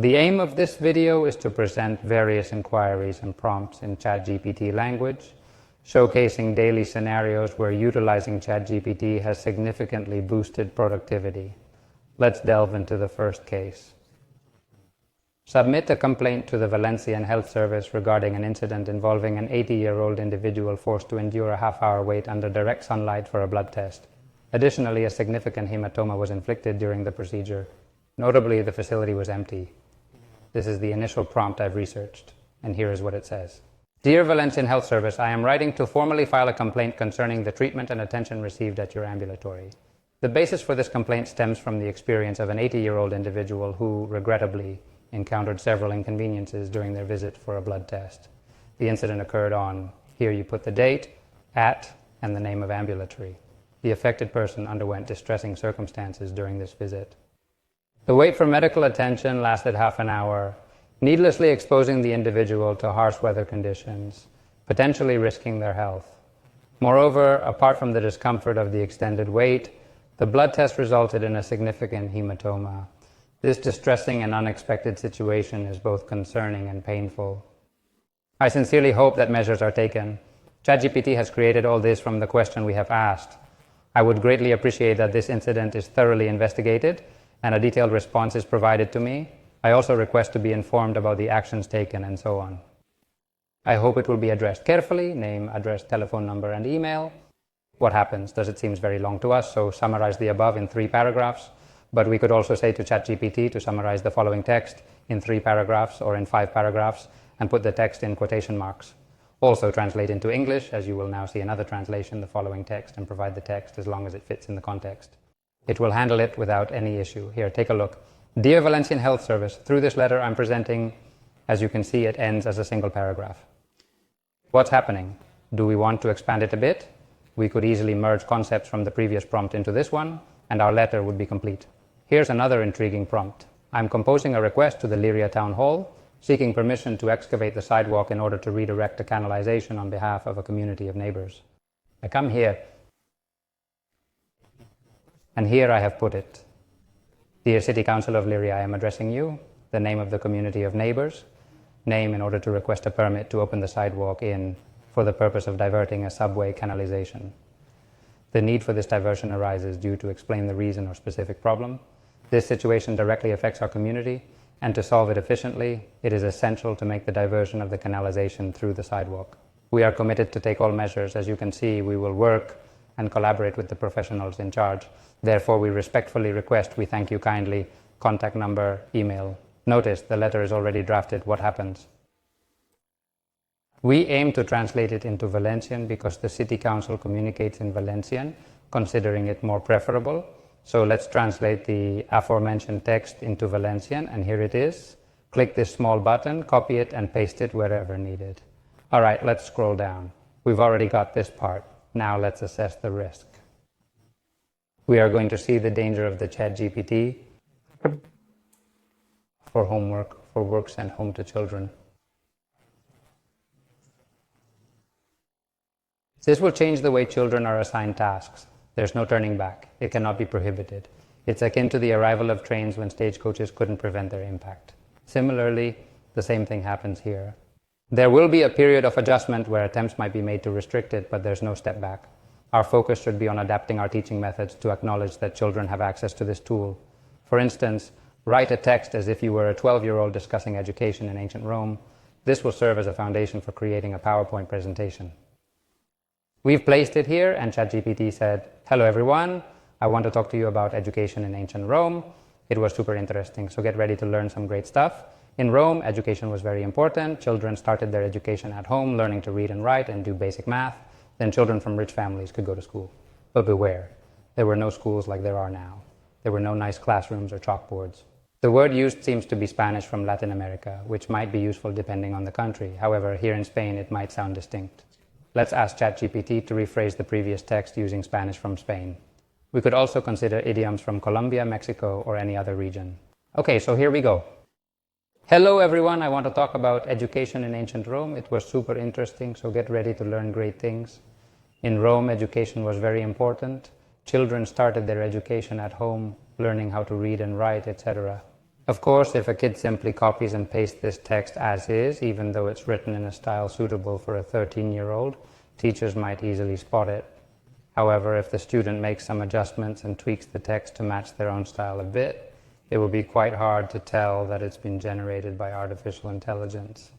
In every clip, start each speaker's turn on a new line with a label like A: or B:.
A: The aim of this video is to present various inquiries and prompts in ChatGPT language, showcasing daily scenarios where utilizing ChatGPT has significantly boosted productivity. Let's delve into the first case. Submit a complaint to the Valencian Health Service regarding an incident involving an 80-year-old individual forced to endure a half-hour wait under direct sunlight for a blood test. Additionally, a significant hematoma was inflicted during the procedure. Notably, the facility was empty. This is the initial prompt I've researched, and here is what it says. Dear Valencian Health Service, I am writing to formally file a complaint concerning the treatment and attention received at your ambulatory. The basis for this complaint stems from the experience of an 80-year-old individual who, regrettably, encountered several inconveniences during their visit for a blood test. The incident occurred on, here you put the date, at, and the name of ambulatory. The affected person underwent distressing circumstances during this visit. The wait for medical attention lasted half an hour, needlessly exposing the individual to harsh weather conditions, potentially risking their health. Moreover, apart from the discomfort of the extended wait, the blood test resulted in a significant hematoma. This distressing and unexpected situation is both concerning and painful. I sincerely hope that measures are taken. ChatGPT has created all this from the question we have asked. I would greatly appreciate that this incident is thoroughly investigated and a detailed response is provided to me. I also request to be informed about the actions taken and so on. I hope it will be addressed carefully, name, address, telephone number, and email. What happens? Does it seem very long to us, so summarize the above in 3 paragraphs. But we could also say to ChatGPT to summarize the following text in 3 paragraphs or in 5 paragraphs and put the text in quotation marks. Also translate into English, as you will now see another translation, the following text, and provide the text as long as it fits in the context. It will handle it without any issue. Here, take a look. Dear Valencian Health Service, through this letter I'm presenting, as you can see, it ends as a single paragraph. What's happening? Do we want to expand it a bit? We could easily merge concepts from the previous prompt into this one, and our letter would be complete. Here's another intriguing prompt. I'm composing a request to the Liria Town Hall, seeking permission to excavate the sidewalk in order to redirect a canalization on behalf of a community of neighbors. I come here, and here I have put it. Dear City Council of Liria, I am addressing you, the name of the community of neighbors, name in order to request a permit to open the sidewalk in for the purpose of diverting a subway canalization. The need for this diversion arises due to explain the reason or specific problem. This situation directly affects our community, and to solve it efficiently, it is essential to make the diversion of the canalization through the sidewalk. We are committed to take all measures. As you can see, we will work and collaborate with the professionals in charge. Therefore, we respectfully request, we thank you kindly, contact number, email. Notice the letter is already drafted. What happens? We aim to translate it into Valencian because the City Council communicates in Valencian, considering it more preferable. So let's translate the aforementioned text into Valencian, and here it is. Click this small button, copy it, and paste it wherever needed. All right, let's scroll down. We've already got this part. Now let's assess the risk. We are going to see the danger of the ChatGPT for homework, for work sent home to children. This will change the way children are assigned tasks. There's no turning back. It cannot be prohibited. It's akin to the arrival of trains when stagecoaches couldn't prevent their impact. Similarly, the same thing happens here. There will be a period of adjustment where attempts might be made to restrict it, but there's no step back. Our focus should be on adapting our teaching methods to acknowledge that children have access to this tool. For instance, write a text as if you were a 12-year-old discussing education in ancient Rome. This will serve as a foundation for creating a PowerPoint presentation. We've placed it here, and ChatGPT said, hello everyone, I want to talk to you about education in ancient Rome. It was super interesting, so get ready to learn some great stuff. In Rome, education was very important. Children started their education at home, learning to read and write and do basic math. Then children from rich families could go to school. But beware, there were no schools like there are now. There were no nice classrooms or chalkboards. The word used seems to be Spanish from Latin America, which might be useful depending on the country. However, here in Spain, it might sound distinct. Let's ask ChatGPT to rephrase the previous text using Spanish from Spain. We could also consider idioms from Colombia, Mexico, or any other region. Okay, so here we go. Hello everyone, I want to talk about education in ancient Rome. It was super interesting, so get ready to learn great things. In Rome, education was very important. Children started their education at home, learning how to read and write, etc. Of course, if a kid simply copies and pastes this text as is, even though it's written in a style suitable for a 13-year-old, teachers might easily spot it. However, if the student makes some adjustments and tweaks the text to match their own style a bit, it will be quite hard to tell that it's been generated by artificial intelligence.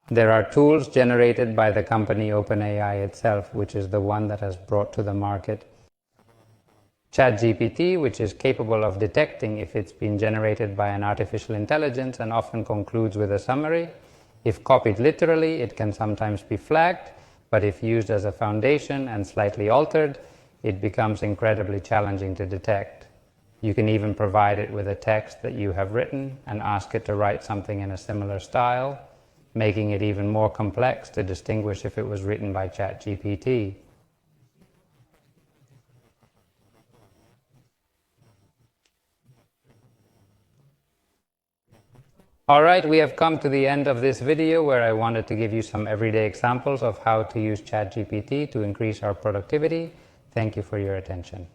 A: There are tools generated by the company OpenAI itself, which is the one that has brought to the market ChatGPT, which is capable of detecting if it's been generated by an artificial intelligence and often concludes with a summary. If copied literally, it can sometimes be flagged, but if used as a foundation and slightly altered, it becomes incredibly challenging to detect. You can even provide it with a text that you have written and ask it to write something in a similar style, making it even more complex to distinguish if it was written by ChatGPT. Alright, we have come to the end of this video where I wanted to give you some everyday examples of how to use ChatGPT to increase our productivity. Thank you for your attention.